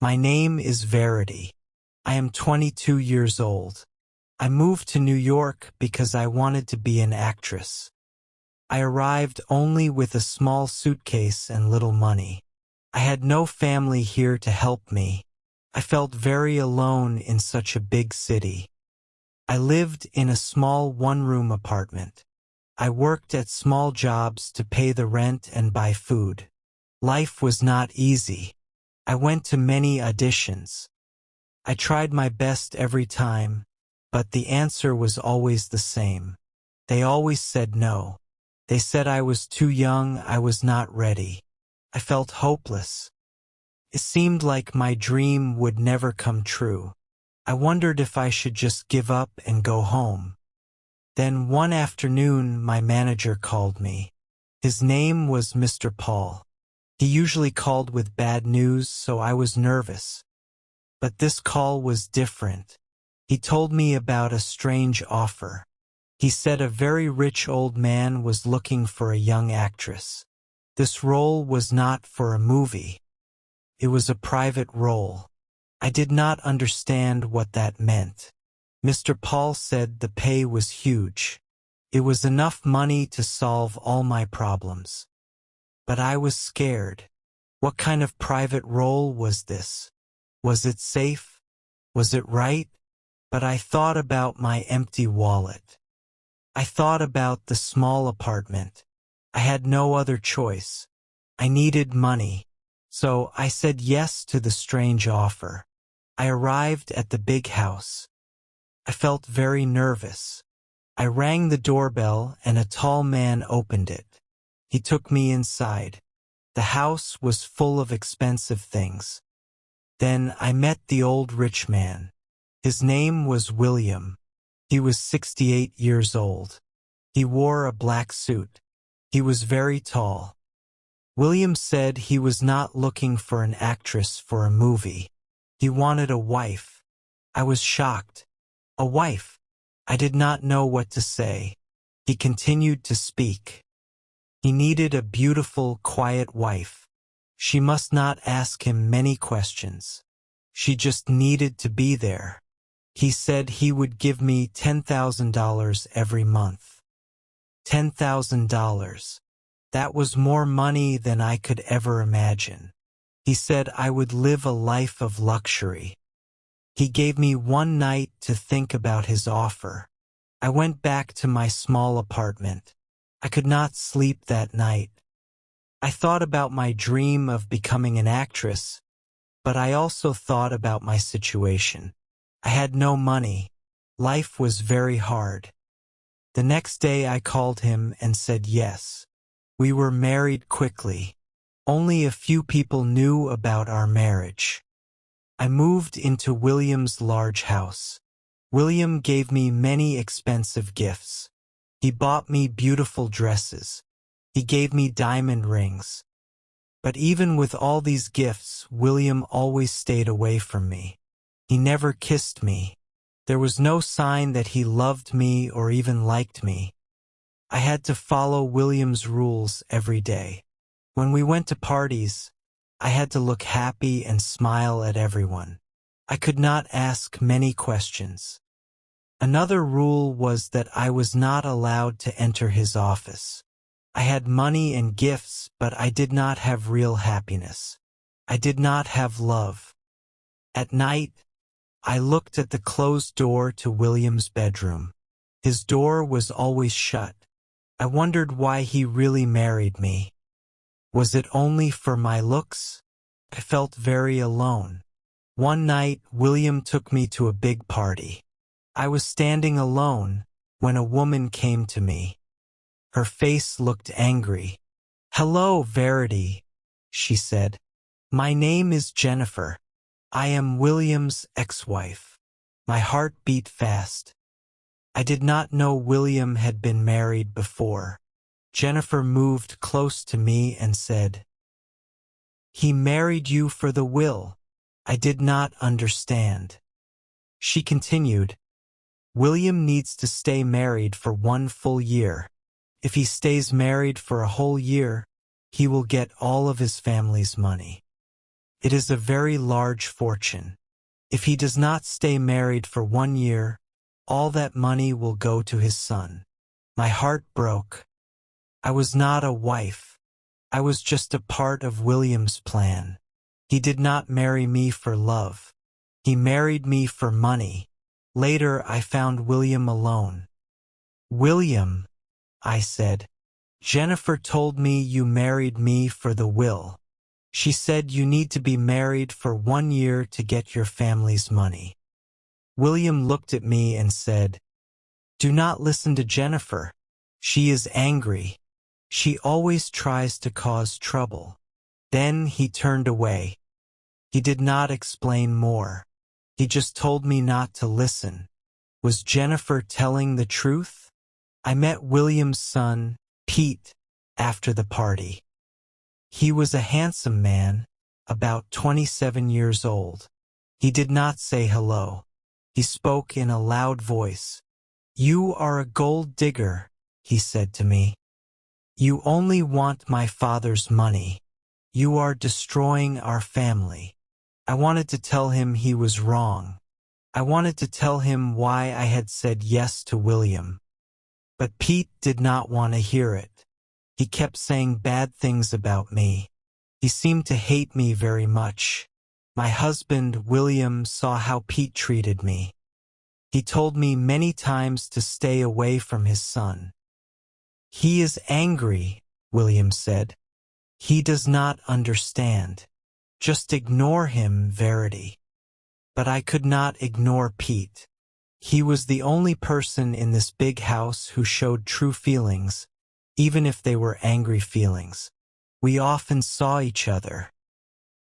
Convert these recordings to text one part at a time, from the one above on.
My name is Verity. I am 22 years old. I moved to New York because I wanted to be an actress. I arrived only with a small suitcase and little money. I had no family here to help me. I felt very alone in such a big city. I lived in a small one-room apartment. I worked at small jobs to pay the rent and buy food. Life was not easy. I went to many auditions. I tried my best every time, but the answer was always the same. They always said no. They said I was too young, I was not ready. I felt hopeless. It seemed like my dream would never come true. I wondered if I should just give up and go home. Then one afternoon, my manager called me. His name was Mr. Paul. He usually called with bad news, so I was nervous. But this call was different. He told me about a strange offer. He said a very rich old man was looking for a young actress. This role was not for a movie. It was a private role. I did not understand what that meant. Mr. Paul said the pay was huge. It was enough money to solve all my problems. But I was scared. What kind of private role was this? Was it safe? Was it right? But I thought about my empty wallet. I thought about the small apartment. I had no other choice. I needed money. So I said yes to the strange offer. I arrived at the big house. I felt very nervous. I rang the doorbell and a tall man opened it. He took me inside. The house was full of expensive things. Then I met the old rich man. His name was William. He was 68 years old. He wore a black suit. He was very tall. William said he was not looking for an actress for a movie. He wanted a wife. I was shocked. A wife. I did not know what to say. He continued to speak. He needed a beautiful, quiet wife. She must not ask him many questions. She just needed to be there. He said he would give me $10,000 every month. $10,000. That was more money than I could ever imagine. He said I would live a life of luxury. He gave me one night to think about his offer. I went back to my small apartment. I could not sleep that night. I thought about my dream of becoming an actress, but I also thought about my situation. I had no money. Life was very hard. The next day I called him and said yes. We were married quickly. Only a few people knew about our marriage. I moved into William's large house. William gave me many expensive gifts. He bought me beautiful dresses. He gave me diamond rings. But even with all these gifts, William always stayed away from me. He never kissed me. There was no sign that he loved me or even liked me. I had to follow William's rules every day. When we went to parties, I had to look happy and smile at everyone. I could not ask many questions. Another rule was that I was not allowed to enter his office. I had money and gifts, but I did not have real happiness. I did not have love. At night, I looked at the closed door to William's bedroom. His door was always shut. I wondered why he really married me. Was it only for my looks? I felt very alone. One night, William took me to a big party. I was standing alone when a woman came to me. Her face looked angry. "Hello, Verity," she said. "My name is Jennifer. I am William's ex-wife." My heart beat fast. I did not know William had been married before. Jennifer moved close to me and said, "He married you for the will." I did not understand. She continued, "William needs to stay married for 1 full year. If he stays married for a whole year, he will get all of his family's money." It is a very large fortune. If he does not stay married for 1 year, all that money will go to his son. My heart broke. I was not a wife. I was just a part of William's plan. He did not marry me for love. He married me for money. Later, I found William alone. "William," I said, "Jennifer told me you married me for the will. She said you need to be married for 1 year to get your family's money." William looked at me and said, "Do not listen to Jennifer. She is angry. She always tries to cause trouble." Then he turned away. He did not explain more. He just told me not to listen. Was Jennifer telling the truth? I met William's son, Pete, after the party. He was a handsome man, about 27 years old. He did not say hello. He spoke in a loud voice. "You are a gold digger," he said to me. "You only want my father's money. You are destroying our family." I wanted to tell him he was wrong. I wanted to tell him why I had said yes to William. But Pete did not want to hear it. He kept saying bad things about me. He seemed to hate me very much. My husband, William, saw how Pete treated me. He told me many times to stay away from his son. "He is angry," William said. "He does not understand. Just ignore him, Verity." But I could not ignore Pete. He was the only person in this big house who showed true feelings, even if they were angry feelings. We often saw each other.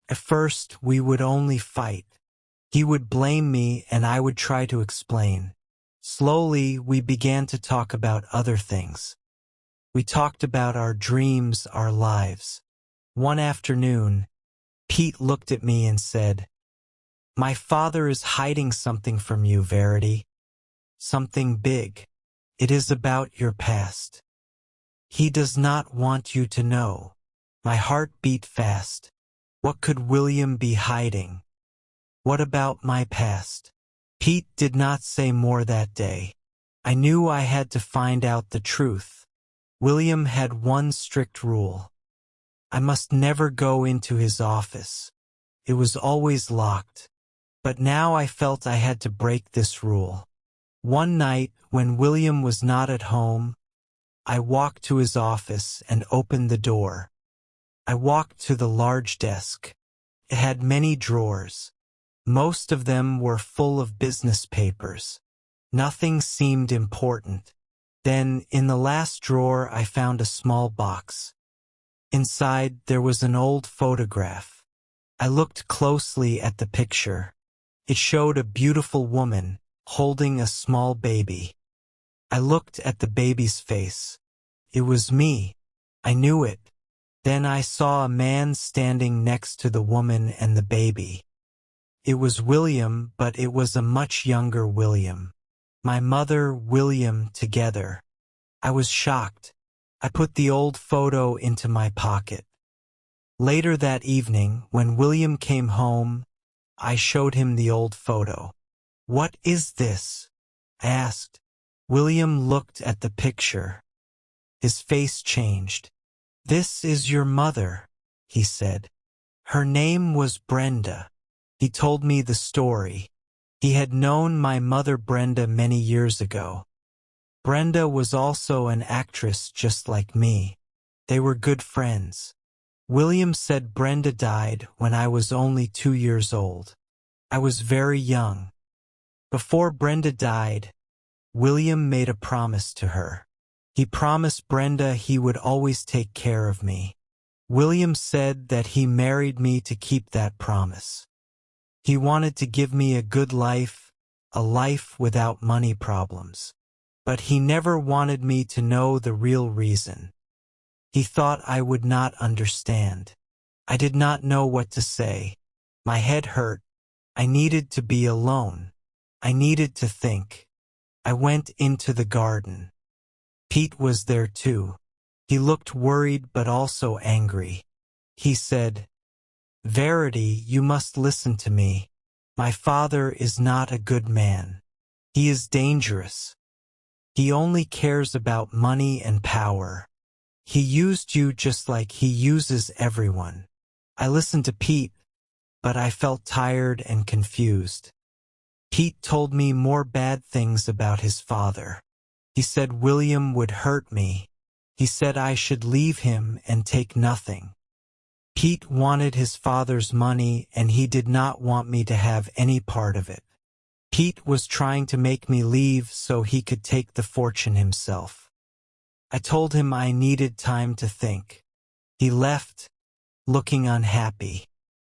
At first, we would only fight. He would blame me and I would try to explain. Slowly, we began to talk about other things. We talked about our dreams, our lives. One afternoon, Pete looked at me and said, "My father is hiding something from you, Verity. Something big. It is about your past. He does not want you to know." My heart beat fast. What could William be hiding? What about my past? Pete did not say more that day. I knew I had to find out the truth. William had one strict rule. I must never go into his office. It was always locked. But now I felt I had to break this rule. One night, when William was not at home, I walked to his office and opened the door. I walked to the large desk. It had many drawers. Most of them were full of business papers. Nothing seemed important. Then, in the last drawer, I found a small box. Inside, there was an old photograph. I looked closely at the picture. It showed a beautiful woman holding a small baby. I looked at the baby's face. It was me. I knew it. Then I saw a man standing next to the woman and the baby. It was William, but it was a much younger William. My mother, William, together. I was shocked. I put the old photo into my pocket. Later that evening, when William came home, I showed him the old photo. "What is this?" I asked. William looked at the picture. His face changed. "This is your mother," he said. "Her name was Brenda." He told me the story. He had known my mother Brenda many years ago. Brenda was also an actress just like me. They were good friends. William said Brenda died when I was only 2 years old. I was very young. Before Brenda died, William made a promise to her. He promised Brenda he would always take care of me. William said that he married me to keep that promise. He wanted to give me a good life, a life without money problems. But he never wanted me to know the real reason. He thought I would not understand. I did not know what to say. My head hurt. I needed to be alone. I needed to think. I went into the garden. Pete was there too. He looked worried but also angry. He said, Verity, you must listen to me. My father is not a good man. He is dangerous. He only cares about money and power. He used you just like he uses everyone. I listened to Pete, but I felt tired and confused. Pete told me more bad things about his father. He said William would hurt me. He said I should leave him and take nothing. Pete wanted his father's money and he did not want me to have any part of it. Pete was trying to make me leave so he could take the fortune himself. I told him I needed time to think. He left, looking unhappy.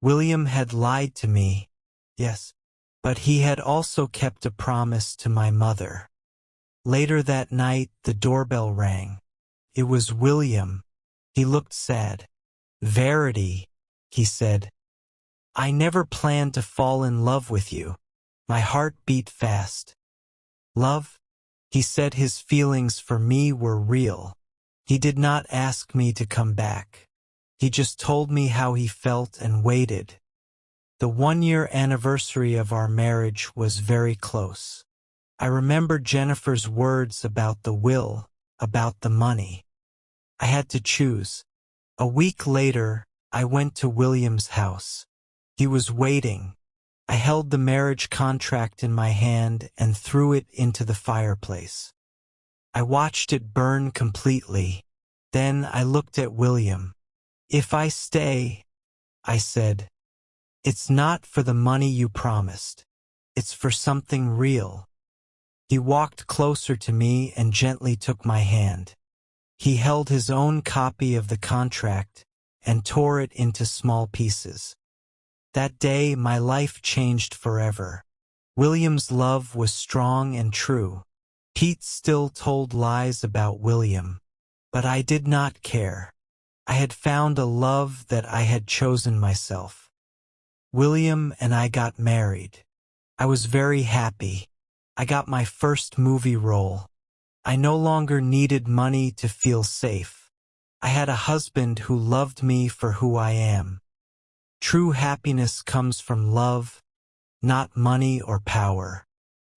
William had lied to me, yes, but he had also kept a promise to my mother. Later that night, the doorbell rang. It was William. He looked sad. Verity, he said, I never planned to fall in love with you. My heart beat fast. Love? He said his feelings for me were real. He did not ask me to come back. He just told me how he felt and waited. The 1-year anniversary of our marriage was very close. I remember Jennifer's words about the will, about the money. I had to choose. A week later, I went to William's house. He was waiting. I held the marriage contract in my hand and threw it into the fireplace. I watched it burn completely. Then I looked at William. If I stay, I said, it's not for the money you promised. It's for something real. He walked closer to me and gently took my hand. He held his own copy of the contract and tore it into small pieces. That day, my life changed forever. William's love was strong and true. Pete still told lies about William, but I did not care. I had found a love that I had chosen myself. William and I got married. I was very happy. I got my first movie role. I no longer needed money to feel safe. I had a husband who loved me for who I am. True happiness comes from love, not money or power.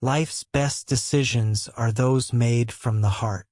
Life's best decisions are those made from the heart.